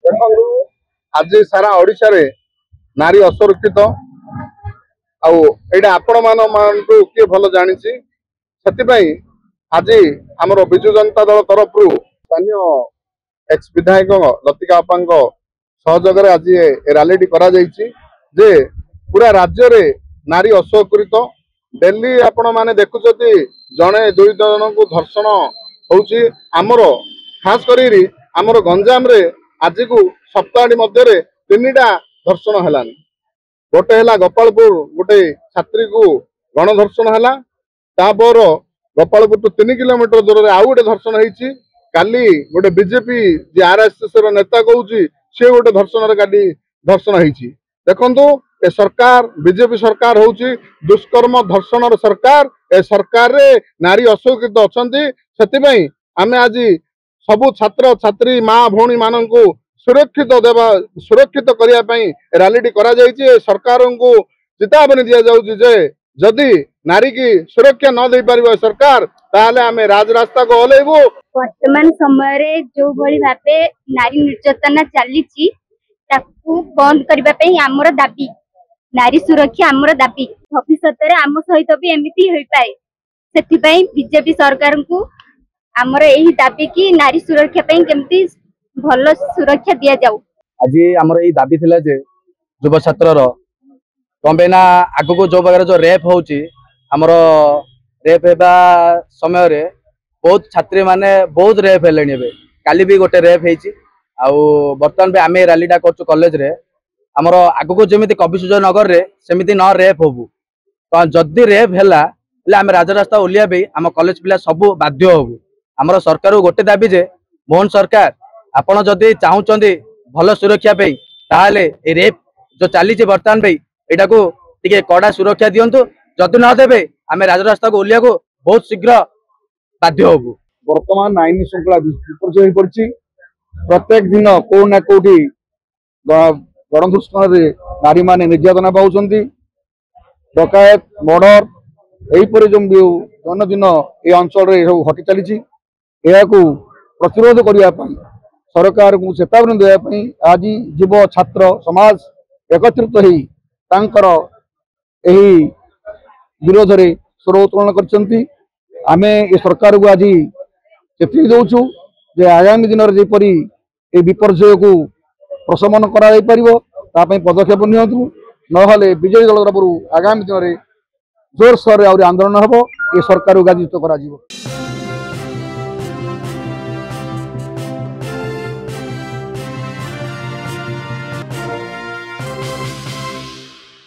ଦେଖନ୍ତୁ ଆଜି ସାରା ଓଡ଼ିଶାରେ ନାରୀ ଅସୁରକ୍ଷିତ ଆଉ ଏଇଟା ଆପଣ ମାନଙ୍କୁ କିଏ ଭଲ ଜାଣିଛି। ସେଥିପାଇଁ ଆଜି ଆମର ବିଜୁ ଜନତା ଦଳ ତରଫରୁ ସ୍ଥାନୀୟ ଏକ୍ସ ବିଧାୟକ ଲତିକା ଅପାଙ୍କ ସହଯୋଗରେ ଆଜି ରାଲିଟି କରାଯାଇଛି ଯେ ପୁରା ରାଜ୍ୟରେ ନାରୀ ଅସୁରକ୍ଷିତ। ଡେଲି ଆପଣ ମାନେ ଦେଖୁଛନ୍ତି ଜଣେ ଦୁଇ ଜଣଙ୍କୁ ଧର୍ଷଣ ହଉଛି। ଆମର ଖାସ କରି ଆମର ଗଞ୍ଜାମରେ ଆଜିକୁ ସପ୍ତାହଟି ମଧ୍ୟରେ 3ଟା ଧର୍ଷଣ ହେଲାନି। गोटे है गोपालपुर गोटे छात्री को गणधर्षण है। तापर गोपालपुर टू 3 किलोमीटर दूर में आउ गोटे धर्षण होती। काली गोटे बीजेपी जी आरएसएस नेता कहूँ सी गोटे धर्षण होती। देखु ए सरकार बीजेपी सरकार हूँ दुष्कर्म धर्षण सरकार। ए सरकार रे नारी असुरक्षित अच्छा। आम आज सबू छात्र छात्री माँ भौणी मान सुरक्षित करने रैली सरकार को चेतावनी दि जाऊे जदि नारी की सुरक्षा न दे पार सरकार ताहले आम राजरास्ता को ओल्लैबू। वर्तमान समय रे जो भली भाबे नारी निर्यातना चली बंद करने आमर दाबी नारी सुरक्षा आमर दाबी। भविष्य में आम सहित भी एमती हो पाए से बीजेपी सरकार को आमर यही दाबी कि नारी सुरक्षा केमती भल सुरक्षा दि जाऊ। आज आमर यही दाबी थिला जे युव छात्र कम ना आग को जो प्रकार जो रेप होमर रेप होगा समय रे बहुत छात्री माने बहुत रेप है। काली भी गोटे रेप हो बर्तमान भी आम रैलीटा कर कॉलेज रे आमर आग को जमी कवि सुजय नगर रे सेमती न रेप होबू। तो जदि रेप है आम राजरास्ता ओलिया भी आम कॉलेज पिला सब बाध्य होबू। आमर सरकार को गोटे दाबी जे मोहन सरकार आपण जदि चाहूँगी भल सुरक्षा ताहले ए रेप जो चली बर्तमान भाई यहाँ को टे कड़ा सुरक्षा दिंतु। जदि नदेवे आम राजरास्ता को ओलिया को बहुत शीघ्र बाध्य होबू। वर्तमान आईन श्रृंखला विपर्य हो पड़ी। प्रत्येक दिन कौना कौटी गणधर्षण नारी माने निर्यातना पाँच डकायत मर्डर यहीपर जो दैनंदिन ये अंचल सब घटी चली प्रतिरोध करने सरकार को चेतावनी देवाई आज युव छात्र समाज एकत्रित होकर विरोध में स्वर उत्तोलन कर सरकार को आज चेतावनी दौचु जे आगामी दिन में जपरी ये विपर्यय को प्रशमन कर पदक्षेप नियंतु नहले विजेपी दल तरफ आगामी दिन में जोर सोर आंदोलन हम ये सरकार को गाजित कर।